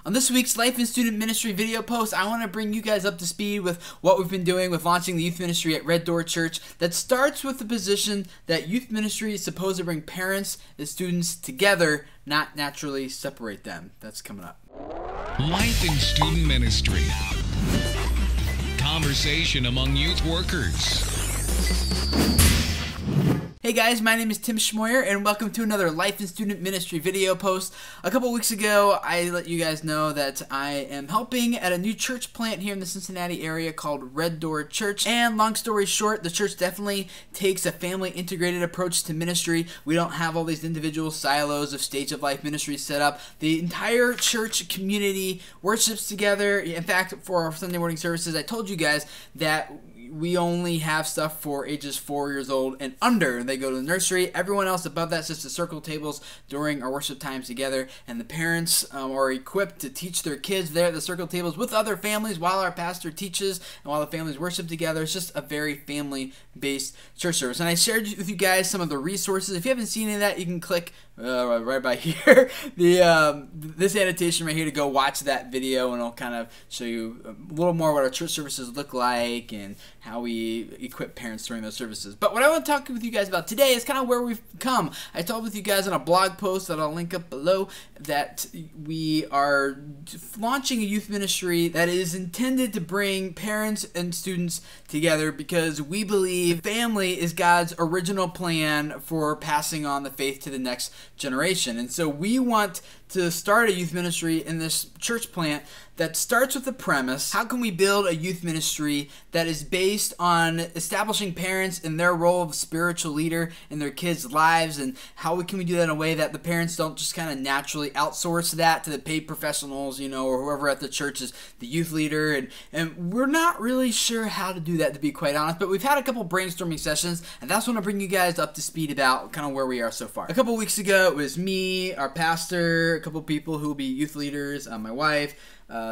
On this week's Life and Student Ministry video post, I want to bring you guys up to speed with what we've been doing with launching the youth ministry at Red Door Church that starts with the position that youth ministry is supposed to bring parents and students together, not naturally separate them. That's coming up. Life and Student Ministry. Conversation among youth workers. Hey guys, my name is Tim Schmoyer and welcome to another Life and Student Ministry video post. A couple weeks ago, I let you guys know that I am helping at a new church plant here in the Cincinnati area called Red Door Church. And long story short, the church definitely takes a family integrated approach to ministry. We don't have all these individual silos of stage of life ministries set up. The entire church community worships together. In fact, for our Sunday morning services, I told you guys that we only have stuff for ages 4 years old and under. They go to the nursery. Everyone else above that sits at circle tables during our worship times together, and the parents are equipped to teach their kids there at the circle tables with other families while our pastor teaches and while the families worship together. It's just a very family-based church service. And I shared with you guys some of the resources. If you haven't seen any of that, you can click right by here, this annotation right here to go watch that video, and I'll kind of show you a little more what our church services look like and how we equip parents during those services. But what I want to talk with you guys about today is kind of where we've come. I talked with you guys on a blog post that I'll link up below that we are launching a youth ministry that is intended to bring parents and students together because we believe family is God's original plan for passing on the faith to the next generation. And so we want to start a youth ministry in this church plant that starts with the premise: how can we build a youth ministry that is based on establishing parents in their role of spiritual leader in their kids' lives, and how can we do that in a way that the parents don't just kind of naturally outsource that to the paid professionals, you know, or whoever at the church is the youth leader. And we're not really sure how to do that, to be quite honest, but we've had a couple brainstorming sessions, and that's what I'll bring you guys up to speed about kind of where we are so far. A couple weeks ago, it was me, our pastor, a couple people who will be youth leaders, my wife,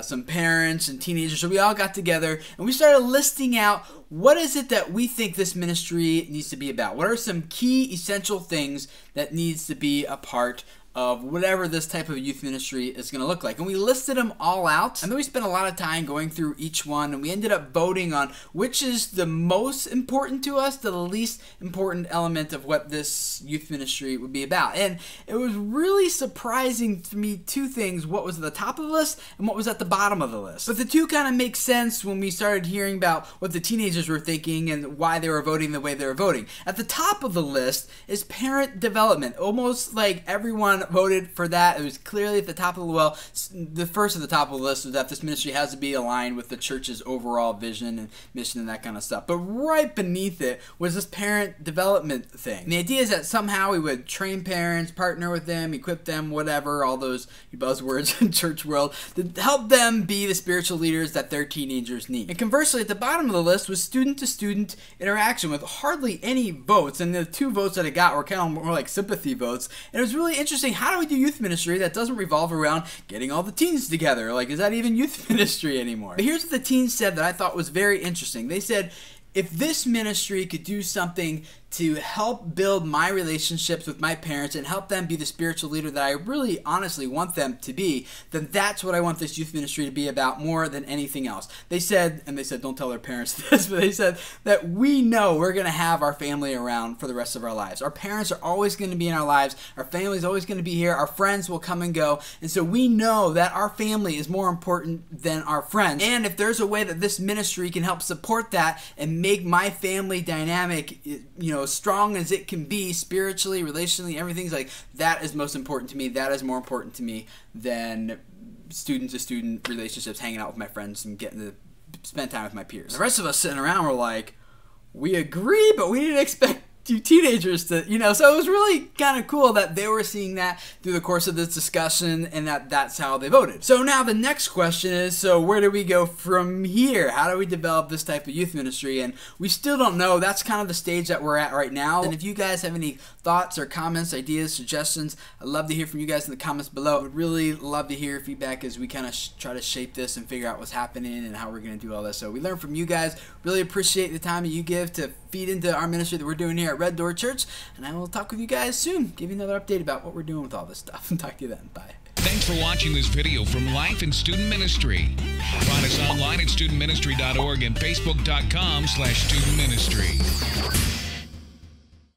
some parents and teenagers. So we all got together and we started listing out what is it that we think this ministry needs to be about. What are some key essential things that needs to be a part of whatever this type of youth ministry is going to look like. And we listed them all out, and then we spent a lot of time going through each one, and we ended up voting on which is the most important to us, the least important element of what this youth ministry would be about. And it was really surprising to me, two things: what was at the top of the list and what was at the bottom of the list. But the two kind of make sense when we started hearing about what the teenagers were thinking and why they were voting the way they were voting. At the top of the list is parent development. Almost like everyone voted for that. It was clearly at the top of the, well, the first at the top of the list was that this ministry has to be aligned with the church's overall vision and mission and that kind of stuff. But right beneath it was this parent development thing. And the idea is that somehow we would train parents, partner with them, equip them, whatever, all those buzzwords in church world, to help them be the spiritual leaders that their teenagers need. And conversely, at the bottom of the list was student-to-student interaction with hardly any votes. And the two votes that I got were kind of more like sympathy votes. And it was really interesting. How do we do youth ministry that doesn't revolve around getting all the teens together? Like, is that even youth ministry anymore? But here's what the teens said that I thought was very interesting. They said, if this ministry could do something to help build my relationships with my parents and help them be the spiritual leader that I really honestly want them to be, then that's what I want this youth ministry to be about more than anything else. They said, and they said don't tell their parents this, but they said that we know we're going to have our family around for the rest of our lives. Our parents are always going to be in our lives. Our family is always going to be here. Our friends will come and go. And so we know that our family is more important than our friends. And if there's a way that this ministry can help support that and make my family dynamic, you know, strong as it can be spiritually, relationally, everything's like, that is most important to me. That is more important to me than student-to-student relationships, hanging out with my friends and getting to spend time with my peers. The rest of us sitting around were like, we agree, but we didn't expect you teenagers to, you know, so it was really kind of cool that they were seeing that through the course of this discussion and that's how they voted. So now the next question is, so where do we go from here? How do we develop this type of youth ministry? And we still don't know. That's kind of the stage that we're at right now. And if you guys have any thoughts or comments, ideas, suggestions, I'd love to hear from you guys in the comments below. I would really love to hear feedback as we kind of try to shape this and figure out what's happening and how we're going to do all this. So we learn from you guys. Really appreciate the time that you give to feed into our ministry that we're doing here at Red Door Church, and I will talk with you guys soon, give you another update about what we're doing with all this stuff, and talk to you then. Bye. Thanks for watching this video from Life in Student Ministry. Find us online at studentministry.org and facebook.com/studentministry.